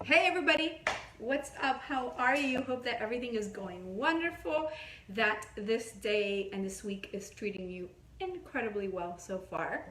Hey everybody, what's up? How are you? Hope that everything is going wonderful, that this day and this week is treating you incredibly well so far.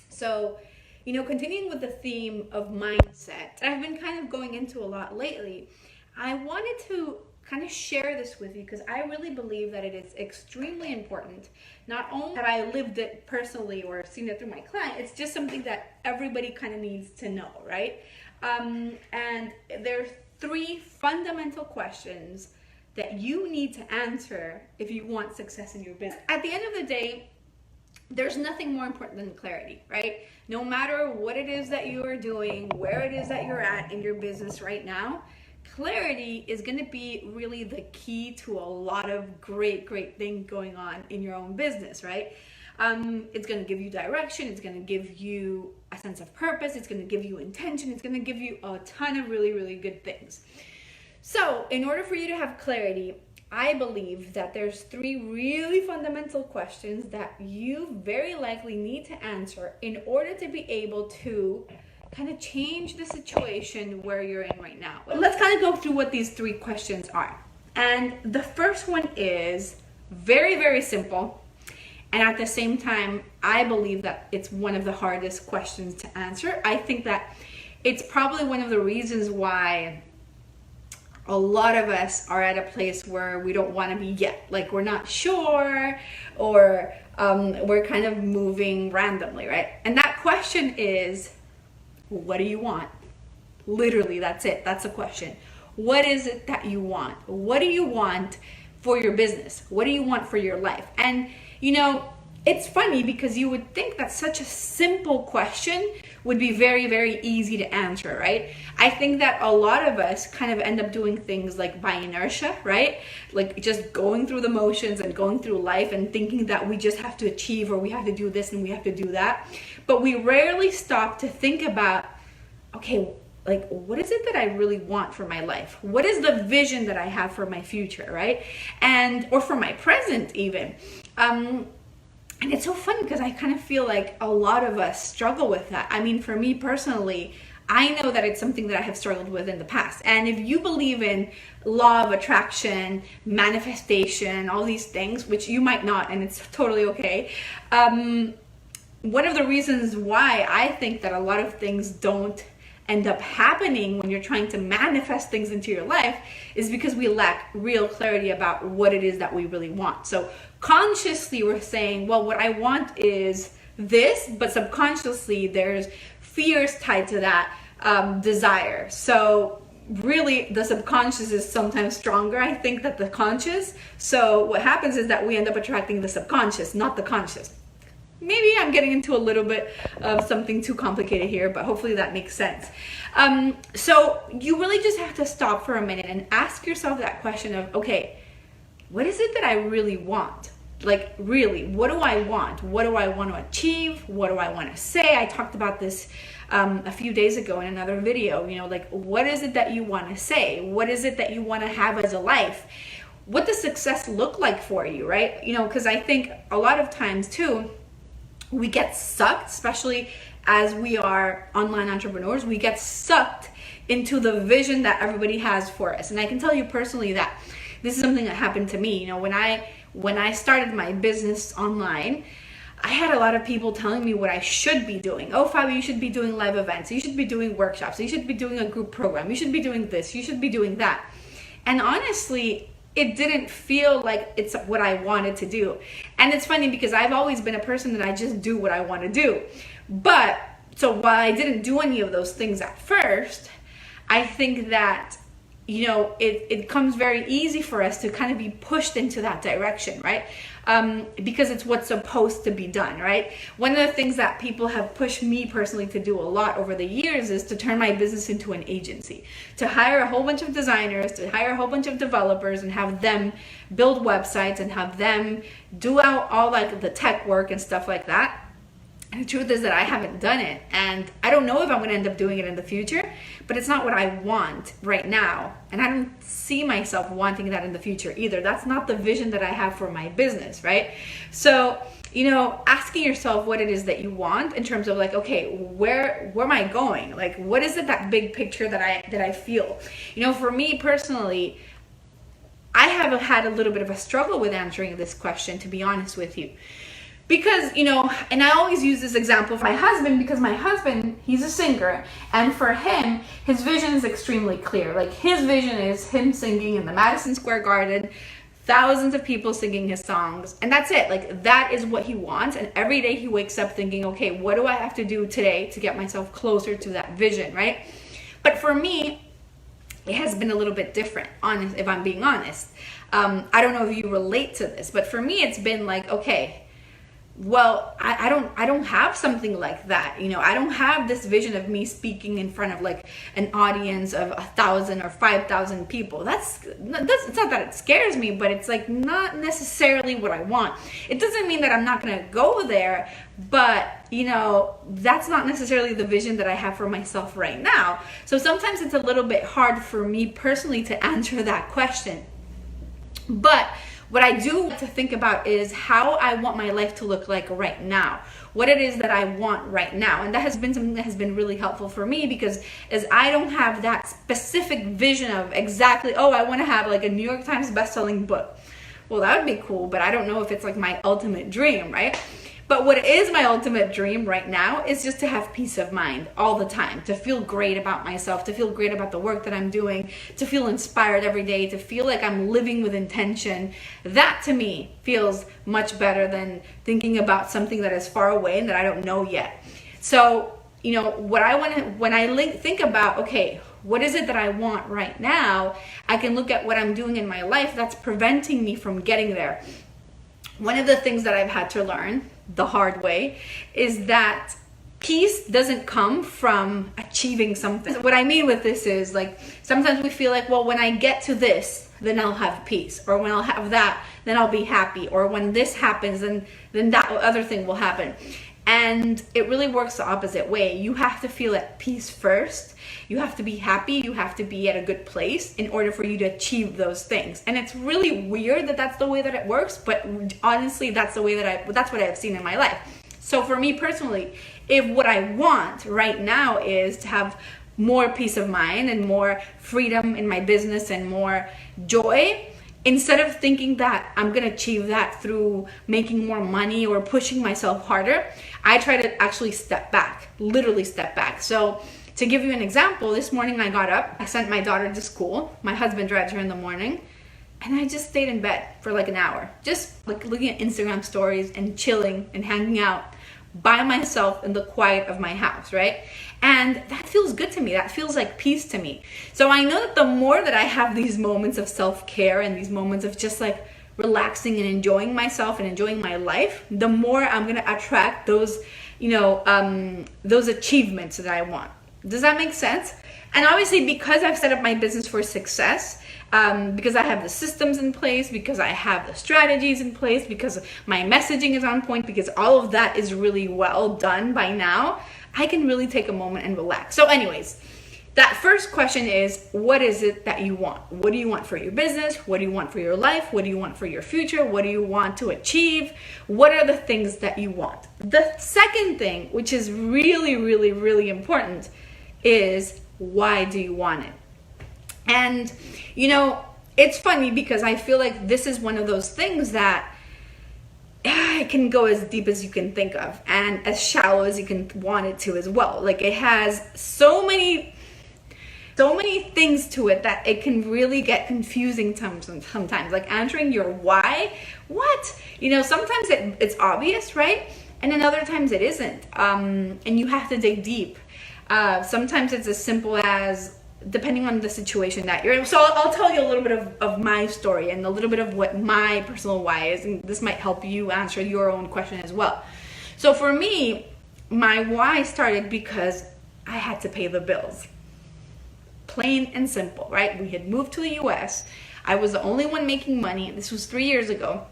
So, continuing with the theme of mindset, I've been kind of going into a lot lately. I wanted to kind of share this with you because I really believe that it is extremely important. Not only have I lived it personally or seen it through my client, it's just something that everybody kind of needs to know, right? And there's three fundamental questions that you need to answer if you want success in your business. At the end of the day, there's nothing more important than clarity, right? No matter what it is that you are doing, where it is that you're at in your business right now, clarity is going to be really the key to a lot of great things going on in your own business, right? It's going to give you direction. It's going to give you a sense of purpose. It's going to give you intention. It's going to give you a ton of really good things. So in order for you to have clarity, I believe that there's three really fundamental questions that you very likely need to answer in order to be able to kind of change the situation where you're in right now. Let's kind of go through what these three questions are. And the first one is very simple. And at the same time, I believe that it's one of the hardest questions to answer. I think that it's probably one of the reasons why a lot of us are at a place where we don't want to be yet. Like we're not sure, or we're kind of moving randomly, right? And that question is, what do you want? Literally, that's it. That's the question. What is it that you want? What do you want for your business? What do you want for your life? And it's funny because you would think that such a simple question would be very easy to answer, right? I think that a lot of us kind of end up doing things like by inertia, right? Like just going through the motions and going through life and thinking that we just have to achieve, or we have to do this and we have to do that. But we rarely stop to think about, okay, like what is it that I really want for my life? What is the vision that I have for my future, right? Or for my present even. And it's so funny because I kind of feel like a lot of us struggle with that. I mean, for me personally, I know that it's something that I have struggled with in the past. And if you believe in law of attraction, manifestation, all these things, which you might not, and it's totally okay. One of the reasons why I think that a lot of things don't end up happening when you're trying to manifest things into your life is because we lack real clarity about what it is that we really want. So consciously we're saying, well, what I want is this, but subconsciously there's fears tied to that desire. So really the subconscious is sometimes stronger, I think, than the conscious. So what happens is that we end up attracting the subconscious, not the conscious. Maybe I'm getting into a little bit of something too complicated here, but hopefully that makes sense. So you really just have to stop for a minute and ask yourself that question of, okay, what is it that I really want? Like really, what do I want? What do I want to achieve? What do I want to say? I talked about this a few days ago in another video, like what is it that you want to say? What is it that you want to have as a life? What does success look like for you, right? Because I think a lot of times too, we get sucked, especially as we are online entrepreneurs, we get sucked into the vision that everybody has for us. And I can tell you personally that this is something that happened to me. When I started my business online, I had a lot of people telling me what I should be doing. Oh, Fabio, you should be doing live events. You should be doing workshops. You should be doing a group program. You should be doing this. You should be doing that. And honestly, it didn't feel like it's what I wanted to do. And it's funny because I've always been a person that I just do what I want to do. But so while I didn't do any of those things at first, I think that it comes very easy for us to kind of be pushed into that direction, right? Because it's what's supposed to be done, right? One of the things that people have pushed me personally to do a lot over the years is to turn my business into an agency, to hire a whole bunch of designers, to hire a whole bunch of developers and have them build websites and have them do out all like the tech work and stuff like that. And the truth is that I haven't done it, and I don't know if I'm going to end up doing it in the future, but it's not what I want right now, and I don't see myself wanting that in the future either. That's not the vision that I have for my business, right? So asking yourself what it is that you want in terms of like, okay, where am I going? Like, what is it, that big picture that I feel? For me personally, I have had a little bit of a struggle with answering this question, to be honest with you. Because, and I always use this example for my husband, because my husband, he's a singer, and for him, his vision is extremely clear. Like, his vision is him singing in the Madison Square Garden, thousands of people singing his songs, and that's it. Like, that is what he wants, and every day he wakes up thinking, okay, what do I have to do today to get myself closer to that vision, right? But for me, it has been a little bit different, honest, if I'm being honest. I don't know if you relate to this, but for me, it's been like, okay, well, I don't have something like that. I don't have this vision of me speaking in front of like an audience of 1,000 or 5,000 people. It's not that it scares me, but it's like not necessarily what I want. It doesn't mean that I'm not gonna go there, but that's not necessarily the vision that I have for myself right now. So sometimes it's a little bit hard for me personally to answer that question. But what I do want to think about is how I want my life to look like right now. What it is that I want right now. And that has been something that has been really helpful for me, because as I don't have that specific vision of exactly, I want to have like a New York Times bestselling book. Well, that would be cool, but I don't know if it's like my ultimate dream, right? But what is my ultimate dream right now is just to have peace of mind all the time, to feel great about myself, to feel great about the work that I'm doing, to feel inspired every day, to feel like I'm living with intention. That to me feels much better than thinking about something that is far away and that I don't know yet. So, what I want to, when I think about, okay, what is it that I want right now? I can look at what I'm doing in my life that's preventing me from getting there. One of the things that I've had to learn the hard way is that peace doesn't come from achieving something. What I mean with this is, like, sometimes we feel like, well, when I get to this, then I'll have peace, or when I'll have that, then I'll be happy, or when this happens, then that other thing will happen. And it really works the opposite way. You have to feel at peace first. You have to be happy. You have to be at a good place in order for you to achieve those things. And it's really weird that that's the way that it works, but honestly, that's the way that's what I've seen in my life. So for me personally, if what I want right now is to have more peace of mind and more freedom in my business and more joy, instead of thinking that I'm gonna achieve that through making more money or pushing myself harder, I try to actually step back, literally step back. So to give you an example, this morning I got up, I sent my daughter to school, my husband drives her in the morning, and I just stayed in bed for like an hour, just like looking at Instagram stories and chilling and hanging out by myself in the quiet of my house, right? And that feels good to me. That feels like peace to me. So I know that the more that I have these moments of self-care and these moments of just like relaxing and enjoying myself and enjoying my life, the more I'm gonna attract those, those achievements that I want. Does that make sense? And obviously, because I've set up my business for success, because I have the systems in place, because I have the strategies in place, because my messaging is on point, because all of that is really well done by now, I can really take a moment and relax. So anyways, that first question is, what is it that you want? What do you want for your business? What do you want for your life? What do you want for your future? What do you want to achieve? What are the things that you want? The second thing, which is really, really, really important, is why do you want it? And it's funny because I feel like this is one of those things that it can go as deep as you can think of and as shallow as you can want it to as well. Like, it has so many things to it that it can really get confusing sometimes. Like, answering your why, what? Sometimes it's obvious, right? And then other times it isn't. And you have to dig deep. Sometimes it's as simple as, depending on the situation that you're in. So I'll tell you a little bit of my story and a little bit of what my personal why is, and this might help you answer your own question as well. So for me, my why started because I had to pay the bills. Plain and simple, right? We had moved to the US. I was the only one making money. This was 3 years ago.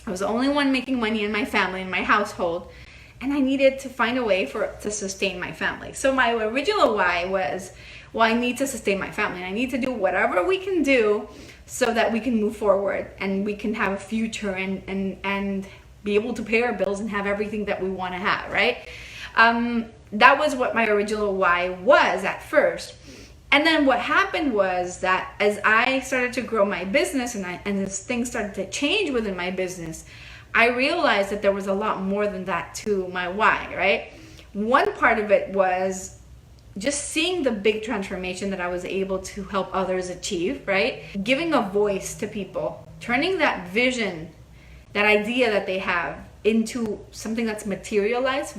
I was the only one making money in my family, in my household, and I needed to find a way to sustain my family. So my original why was, well, I need to sustain my family, and I need to do whatever we can do so that we can move forward and we can have a future and be able to pay our bills and have everything that we want to have, right? That was what my original why was at first. And then what happened was that as I started to grow my business and as things started to change within my business, I realized that there was a lot more than that to my why, right? One part of it was just seeing the big transformation that I was able to help others achieve, right? Giving a voice to people, turning that vision, that idea that they have into something that's materialized,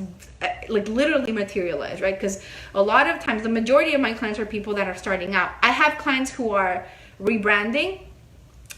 like literally materialized, right? Because a lot of times, the majority of my clients are people that are starting out. I have clients who are rebranding,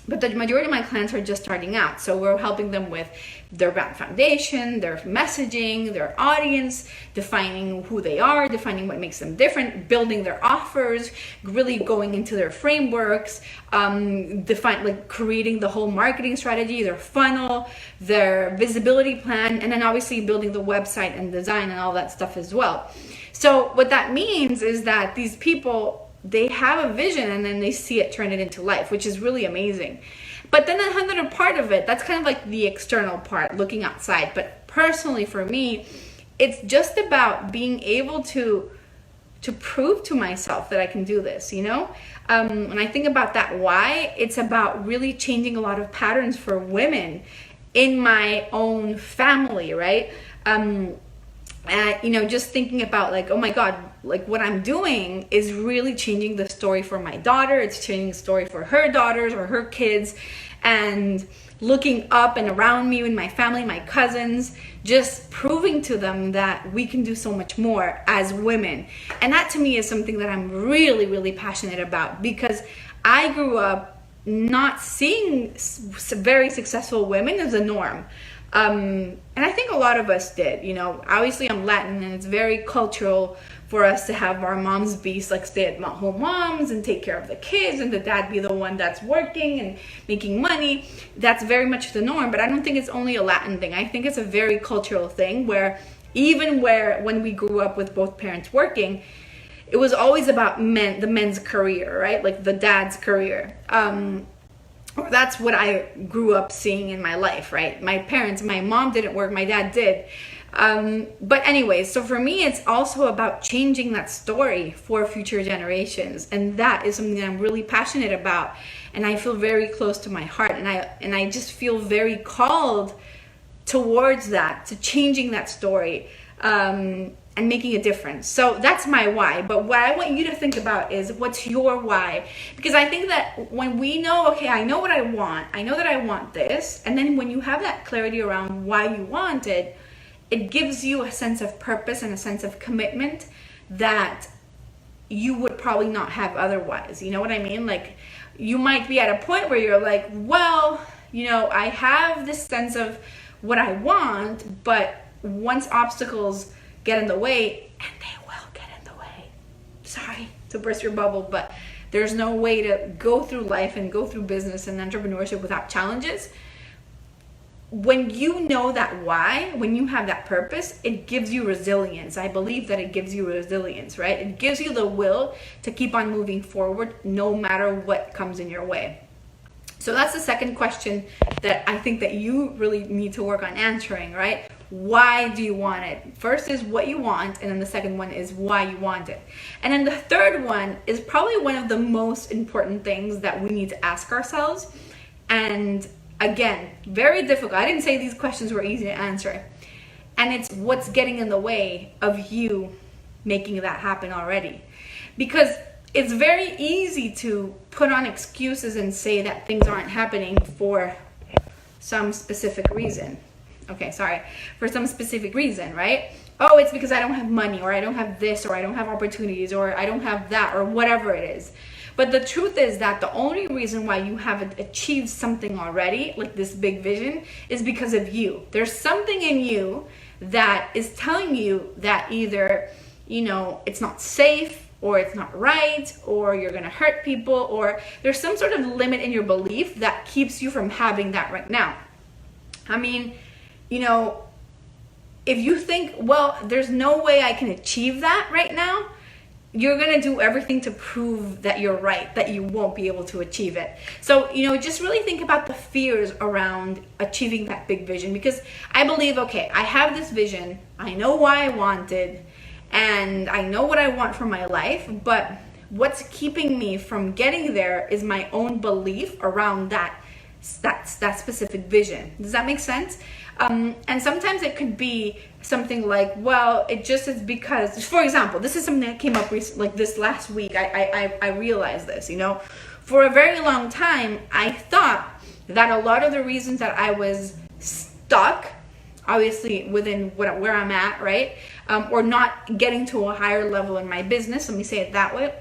but the majority of my clients are just starting out. So we're helping them with their brand foundation, their messaging, their audience, defining who they are, defining what makes them different, building their offers, really going into their frameworks, creating the whole marketing strategy, their funnel, their visibility plan, and then obviously building the website and design and all that stuff as well. So what that means is that these people, they have a vision and then they see it turn it into life, which is really amazing. But then another part of it, that's kind of like the external part, looking outside. But personally for me, it's just about being able to prove to myself that I can do this, you know? When I think about that why, it's about really changing a lot of patterns for women in my own family, right? You know, just thinking about like, oh my God, like what I'm doing is really changing the story for my daughter. It's changing the story for her daughters or her kids, and looking up and around me in my family, my cousins, just proving to them that we can do so much more as women. And that to me is something that I'm really, really passionate about, because I grew up not seeing very successful women as a norm. And I think a lot of us did, you know. Obviously I'm Latin and it's very cultural for us to have our moms be like stay-at-home moms and take care of the kids, and the dad be the one that's working and making money. That's very much the norm, but I don't think it's only a Latin thing. I think it's a very cultural thing where when we grew up with both parents working, it was always about the men's career, right? Like the dad's career. That's what I grew up seeing in my life, right? My mom didn't work, my dad did. But anyways, so for me, it's also about changing that story for future generations. And that is something that I'm really passionate about. And I feel very close to my heart. And I just feel very called towards that, to changing that story, and making a difference. So that's my why. But what I want you to think about is, what's your why? Because I think that when we know, okay, I know what I want, I know that I want this, and then when you have that clarity around why you want it, it gives you a sense of purpose and a sense of commitment that you would probably not have otherwise. You know what I mean? Like, you might be at a point where you're like, well, you know, I have this sense of what I want, but once obstacles get in the way, and they will get in the way, sorry to burst your bubble, but there's no way to go through life and go through business and entrepreneurship without challenges. When you know that why, when you have that purpose, it gives you resilience. I believe that it gives you resilience, right? It gives you the will to keep on moving forward no matter what comes in your way. So that's the second question that I think that you really need to work on answering, right? Why do you want it? First is what you want, and then the second one is why you want it. And then the third one is probably one of the most important things that we need to ask ourselves. And again, very difficult. I didn't say these questions were easy to answer. And it's what's getting in the way of you making that happen already. Because it's very easy to put on excuses and say that things aren't happening for some specific reason. For some specific reason, right? Oh, it's because I don't have money, or I don't have this, or I don't have opportunities, or I don't have that, or whatever it is. But the truth is that the only reason why you haven't achieved something already, like this big vision, is because of you. There's something in you that is telling you that either, you know, it's not safe, or it's not right, or you're gonna hurt people, or there's some sort of limit in your belief that keeps you from having that right now. I mean, you know, if you think, well, there's no way I can achieve that right now, you're going to do everything to prove that you're right, that you won't be able to achieve it. So, just really think about the fears around achieving that big vision, because I believe, okay, I have this vision, I know why I want it, and I know what I want for my life, but what's keeping me from getting there is my own belief around that specific vision. Does that make sense? And sometimes it could be something like, well, it just is because, for example, this is something that came up recently, like this last week. I realized this, for a very long time, I thought that a lot of the reasons that I was stuck, obviously within where I'm at, right? Or not getting to a higher level in my business, let me say it that way,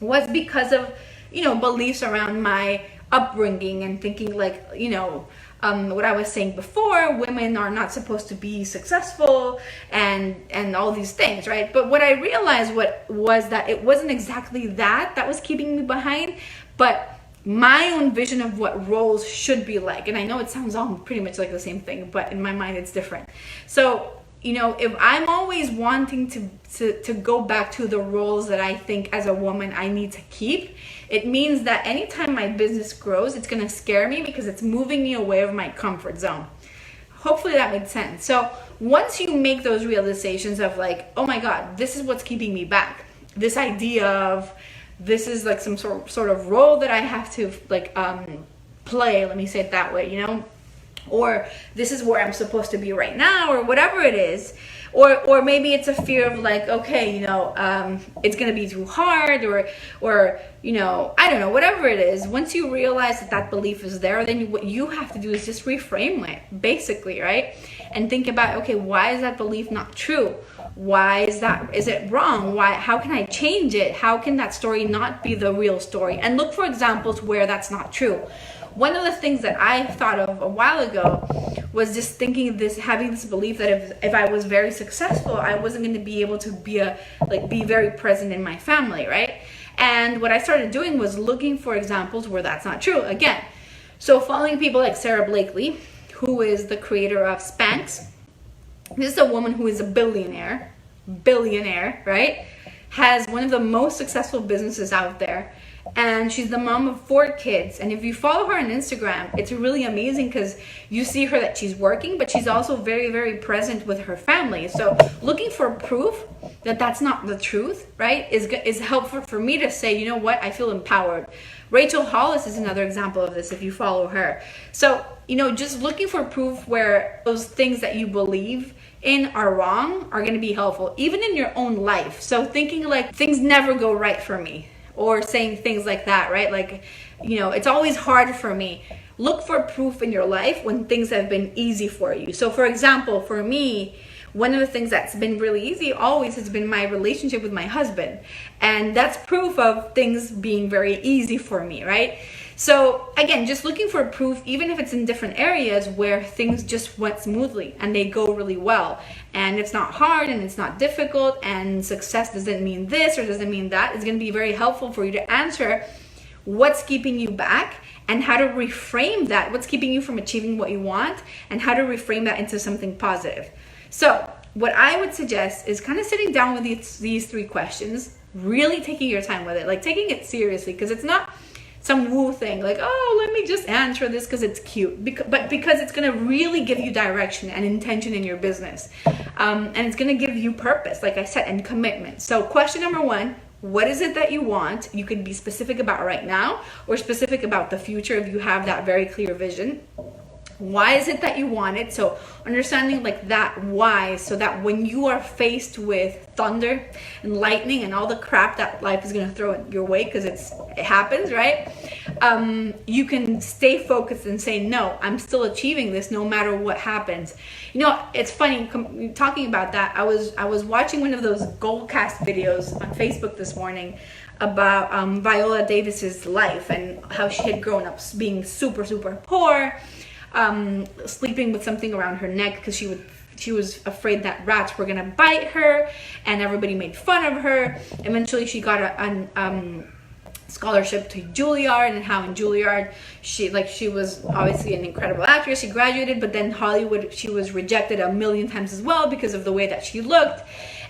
was because of, beliefs around my upbringing and thinking like, what I was saying before, women are not supposed to be successful and all these things, right? But what I realized was that it wasn't exactly that was keeping me behind, but my own vision of what roles should be like. And I know it sounds all pretty much like the same thing, but in my mind it's different. So, if I'm always wanting to go back to the roles that I think as a woman I need to keep, it means that anytime my business grows, it's going to scare me because it's moving me away from my comfort zone. Hopefully that made sense. So once you make those realizations of like, oh my God, this is what's keeping me back. This idea of this is like some sort of role that I have to like play, let me say it that way, or this is where I'm supposed to be right now, or whatever it is. Or maybe it's a fear of like, okay, it's gonna be too hard, or I don't know, whatever it is. Once you realize that belief is there, then what you have to do is just reframe it, basically, right? And think about, okay, why is that belief not true? Is it wrong? How can I change it? How can that story not be the real story? And look for examples where that's not true. One of the things that I thought of a while ago was just having this belief that if I was very successful, I wasn't going to be able to be very present in my family, right? And what I started doing was looking for examples where that's not true. Again, so following people like Sara Blakely, who is the creator of Spanx. This is a woman who is a billionaire, right? Has one of the most successful businesses out there. And she's the mom of 4 kids. And if you follow her on Instagram, it's really amazing because you see her that she's working, but she's also very, very present with her family. So looking for proof that that's not the truth, right, is helpful for me to say, you know what, I feel empowered. Rachael Hollis is another example of this if you follow her. So, just looking for proof where those things that you believe in are wrong are going to be helpful, even in your own life. So thinking like things never go right for me, or saying things like that, right? Like, it's always hard for me. Look for proof in your life when things have been easy for you. So for example, for me, one of the things that's been really easy always has been my relationship with my husband. And that's proof of things being very easy for me, right? So again, just looking for proof, even if it's in different areas where things just went smoothly and they go really well, and it's not hard and it's not difficult, and success doesn't mean this or doesn't mean that. It's going to be very helpful for you to answer what's keeping you back and how to reframe that, what's keeping you from achieving what you want, and how to reframe that into something positive. So what I would suggest is kind of sitting down with these 3 questions, really taking your time with it, like taking it seriously, because it's not some woo thing like, oh, let me just answer this because it's cute, but because it's going to really give you direction and intention in your business, and it's going to give you purpose, like I said, and commitment. So question number 1, what is it that you want? You could be specific about right now or specific about the future if you have that very clear vision. Why is it that you want it? So understanding like that why, so that when you are faced with thunder and lightning and all the crap that life is going to throw your way, because it happens, right? You can stay focused and say, no, I'm still achieving this no matter what happens. It's funny talking about that. I was watching one of those Goalcast videos on Facebook this morning about Viola Davis's life and how she had grown up being super, super poor, sleeping with something around her neck because she was afraid that rats were gonna bite her, and everybody made fun of her. Eventually she got a scholarship to Juilliard, and how in Juilliard she was obviously an incredible actress. She graduated, but then Hollywood, she was rejected a million times as well because of the way that she looked.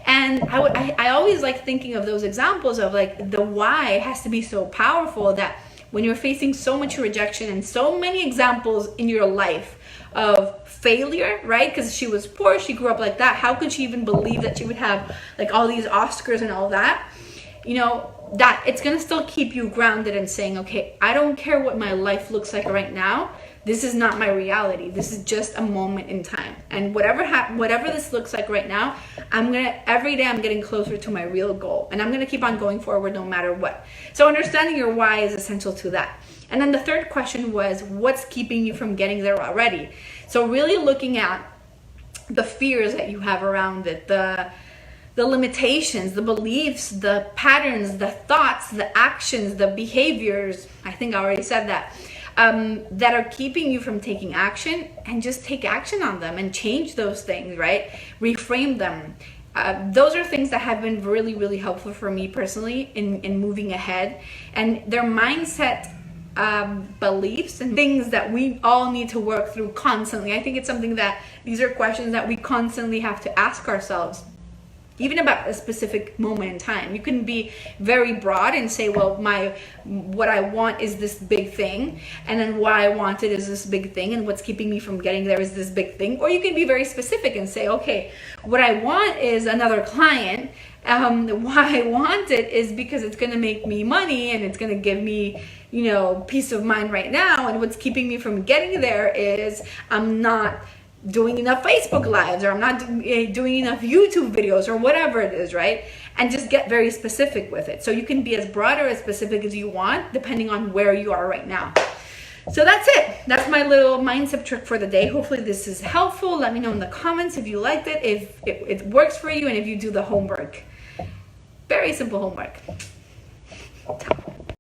And I always like thinking of those examples of like the why has to be so powerful, that when you're facing so much rejection and so many examples in your life of failure, right? Because she was poor, she grew up like that. How could she even believe that she would have like all these Oscars and all that? You know, that it's gonna still keep you grounded and saying, okay, I don't care what my life looks like right now. This is not my reality. This is just a moment in time. And whatever this looks like right now, every day I'm getting closer to my real goal. And I'm gonna keep on going forward no matter what. So understanding your why is essential to that. And then the third question was, what's keeping you from getting there already? So really looking at the fears that you have around it, the limitations, the beliefs, the patterns, the thoughts, the actions, the behaviors, I think I already said that, that are keeping you from taking action, and just take action on them and change those things, right? Reframe them. Those are things that have been really, really helpful for me personally in moving ahead. And their mindset beliefs and things that we all need to work through constantly. I think it's something that these are questions that we constantly have to ask ourselves, even about a specific moment in time. You can be very broad and say, well, what I want is this big thing, and then why I want it is this big thing, and what's keeping me from getting there is this big thing. Or you can be very specific and say, okay, what I want is another client. Why I want it is because it's gonna make me money and it's gonna give me, you know, peace of mind right now. And what's keeping me from getting there is I'm not doing enough Facebook lives, or I'm not doing enough YouTube videos, or whatever it is, right? And just get very specific with it. So you can be as broad or as specific as you want, depending on where you are right now. So that's it. That's my little mindset trick for the day. Hopefully this is helpful. Let me know in the comments if you liked it, if it works for you, and if you do the homework. Very simple homework.